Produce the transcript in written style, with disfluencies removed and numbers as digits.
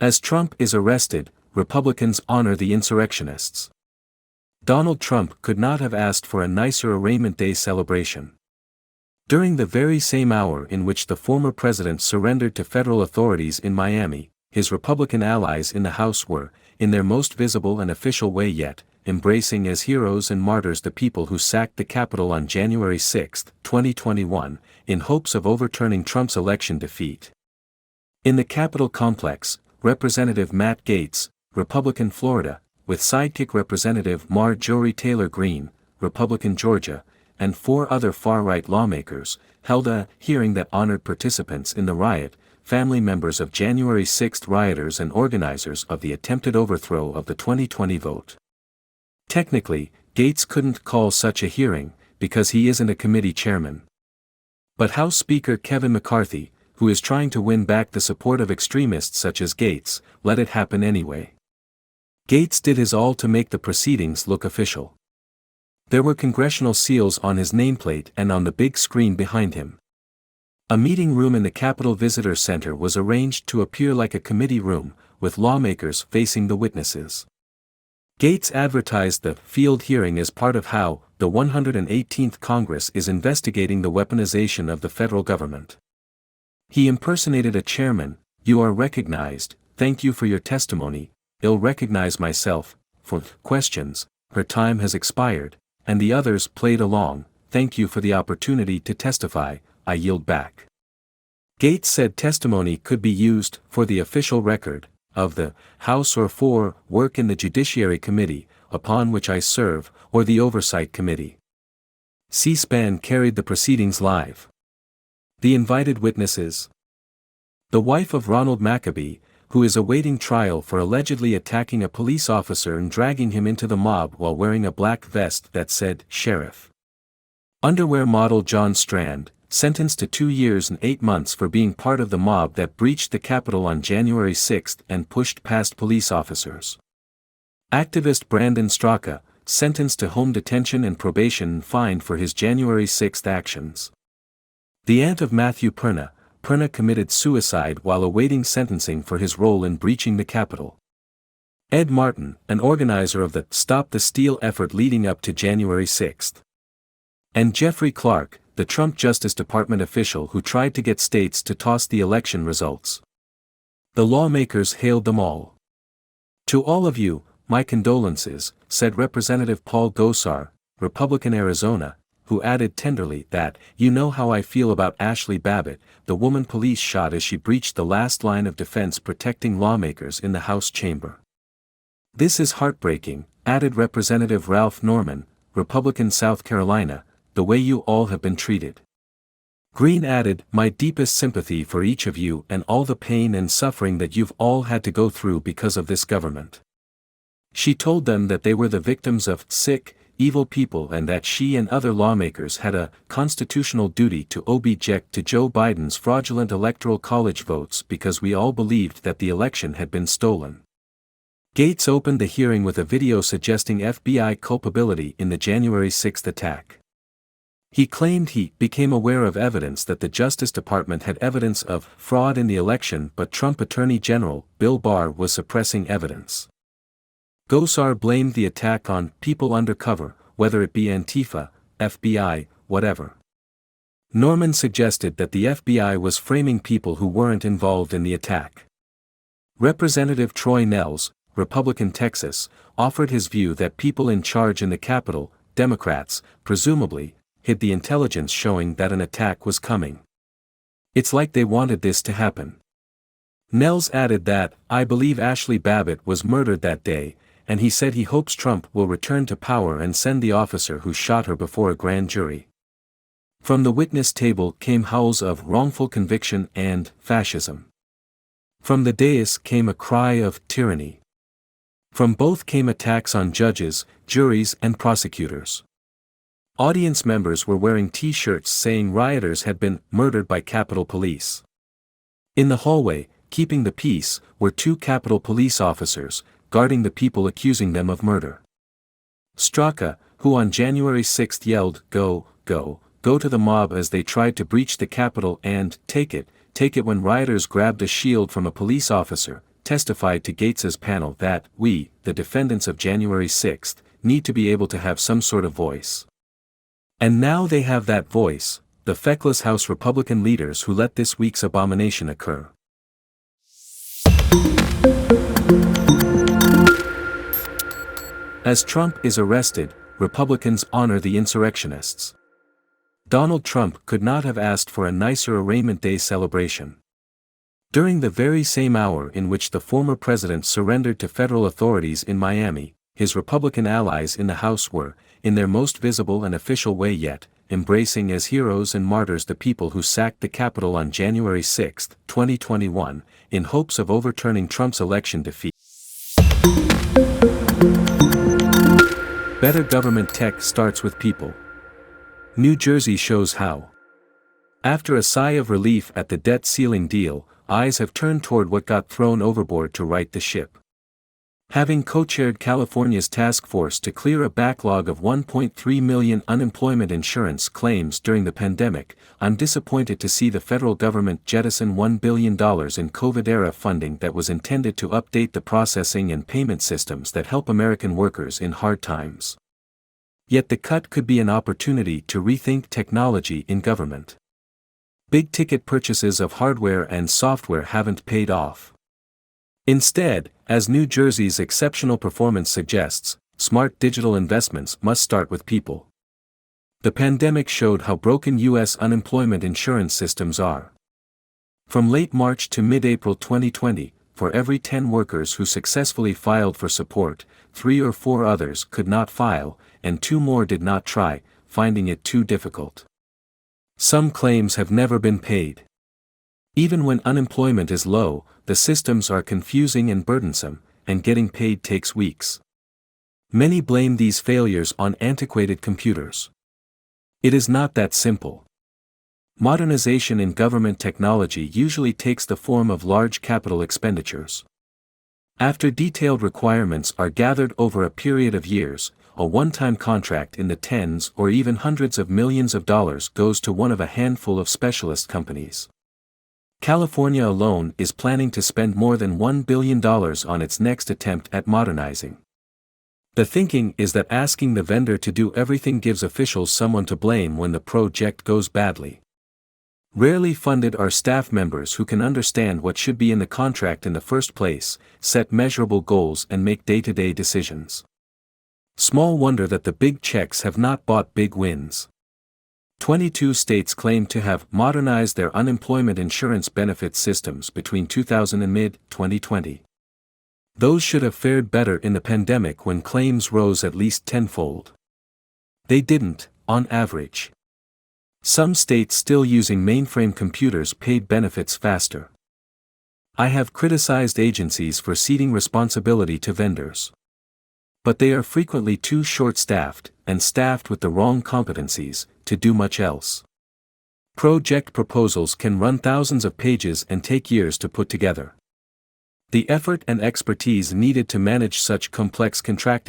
As Trump is arrested, Republicans honor the insurrectionists. Donald Trump could not have asked for a nicer arraignment-day celebration. During the very same hour in which the former president surrendered to federal authorities in Miami, his Republican allies in the House were, in their most visible and official way yet, embracing as heroes and martyrs the people who sacked the Capitol on January 6, 2021, in hopes of overturning Trump's election defeat. In the Capitol complex, Representative Matt Gaetz, Republican Florida, with sidekick Representative Marjorie Taylor Greene, Republican Georgia, and 4 other far-right lawmakers, held a hearing that honored participants in the riot, family members of January 6 rioters and organizers of the attempted overthrow of the 2020 vote. Technically, Gaetz couldn't call such a hearing, because he isn't a committee chairman. But House Speaker Kevin McCarthy, who is trying to win back the support of extremists such as Gaetz, let it happen anyway. Gaetz did his all to make the proceedings look official. There were congressional seals on his nameplate and on the big screen behind him. A meeting room in the Capitol Visitor Center was arranged to appear like a committee room, with lawmakers facing the witnesses. Gaetz advertised the field hearing as part of how the 118th Congress is investigating the weaponization of the federal government. He impersonated a chairman. "You are recognized, thank you for your testimony, I'll recognize myself, for questions, her time has expired," and the others played along, "Thank you for the opportunity to testify, I yield back." Gaetz said testimony could be used for the official record of the House or for work in the Judiciary Committee, upon which I serve, or the Oversight Committee. C-SPAN carried the proceedings live. The invited witnesses: the wife of Ronald McAbee, who is awaiting trial for allegedly attacking a police officer and dragging him into the mob while wearing a black vest that said "Sheriff." Underwear model John Strand, sentenced to 2 years and 8 months for being part of the mob that breached the Capitol on January 6 and pushed past police officers. Activist Brandon Straka, sentenced to home detention and probation and fined for his January 6 actions. The aunt of Matthew Perna committed suicide while awaiting sentencing for his role in breaching the Capitol. Ed Martin, an organizer of the Stop the Steal effort leading up to January 6. And Jeffrey Clark, the Trump Justice Department official who tried to get states to toss the election results. The lawmakers hailed them all. "To all of you, my condolences," said Representative Paul Gosar, Republican Arizona, who added tenderly that, "You know how I feel about Ashley Babbitt, the woman police shot as she breached the last line of defense protecting lawmakers in the House chamber. This is heartbreaking," added Representative Ralph Norman, Republican South Carolina, "the way you all have been treated." Green added, "My deepest sympathy for each of you and all the pain and suffering that you've all had to go through because of this government." She told them that they were the victims of sick, evil people and that she and other lawmakers had a constitutional duty to object to Joe Biden's fraudulent electoral college votes because we all believed that the election had been stolen. Gaetz opened the hearing with a video suggesting FBI culpability in the January 6 attack. He claimed he became aware of evidence that the Justice Department had evidence of fraud in the election, but Trump Attorney General Bill Barr was suppressing evidence. Gosar blamed the attack on people undercover, whether it be Antifa, FBI, whatever. Norman suggested that the FBI was framing people who weren't involved in the attack. Representative Troy Nehls, Republican Texas, offered his view that people in charge in the Capitol, Democrats, presumably, hid the intelligence showing that an attack was coming. "It's like they wanted this to happen." Nehls added that, "I believe Ashley Babbitt was murdered that day," and he said he hopes Trump will return to power and send the officer who shot her before a grand jury. From the witness table came howls of wrongful conviction and fascism. From the dais came a cry of tyranny. From both came attacks on judges, juries and prosecutors. Audience members were wearing T-shirts saying rioters had been murdered by Capitol Police. In the hallway, keeping the peace, were 2 Capitol Police officers, guarding the people accusing them of murder. Straka, who on January 6 yelled, "Go, go, go" to the mob as they tried to breach the Capitol and take it when rioters grabbed a shield from a police officer, testified to Gates's panel that we, the defendants of January 6, need to be able to have some sort of voice. And now they have that voice, the feckless House Republican leaders who let this week's abomination occur. As Trump is arrested, Republicans honor the insurrectionists. Donald Trump could not have asked for a nicer arraignment-day celebration. During the very same hour in which the former president surrendered to federal authorities in Miami, his Republican allies in the House were, in their most visible and official way yet, embracing as heroes and martyrs the people who sacked the Capitol on January 6, 2021, in hopes of overturning Trump's election defeat. Better government tech starts with people. New Jersey shows how. After a sigh of relief at the debt ceiling deal, eyes have turned toward what got thrown overboard to right the ship. Having co-chaired California's task force to clear a backlog of 1.3 million unemployment insurance claims during the pandemic, I'm disappointed to see the federal government jettison $1 billion in COVID-era funding that was intended to update the processing and payment systems that help American workers in hard times. Yet the cut could be an opportunity to rethink technology in government. Big-ticket purchases of hardware and software haven't paid off. Instead, as New Jersey's exceptional performance suggests, smart digital investments must start with people. The pandemic showed how broken U.S. unemployment insurance systems are. From late March to mid-April 2020, for every 10 workers who successfully filed for support, 3 or 4 others could not file, and 2 more did not try, finding it too difficult. Some claims have never been paid. Even when unemployment is low, the systems are confusing and burdensome, and getting paid takes weeks. Many blame these failures on antiquated computers. It is not that simple. Modernization in government technology usually takes the form of large capital expenditures. After detailed requirements are gathered over a period of years, a one-time contract in the tens or even hundreds of millions of dollars goes to one of a handful of specialist companies. California alone is planning to spend more than $1 billion on its next attempt at modernizing. The thinking is that asking the vendor to do everything gives officials someone to blame when the project goes badly. Rarely funded are staff members who can understand what should be in the contract in the first place, set measurable goals and make day-to-day decisions. Small wonder that the big checks have not bought big wins. 22 states claim to have modernized their unemployment insurance benefits systems between 2000 and mid-2020. Those should have fared better in the pandemic when claims rose at least tenfold. They didn't, on average. Some states still using mainframe computers paid benefits faster. I have criticized agencies for ceding responsibility to vendors. But they are frequently too short-staffed, and staffed with the wrong competencies, to do much else. Project proposals can run thousands of pages and take years to put together. The effort and expertise needed to manage such complex contracting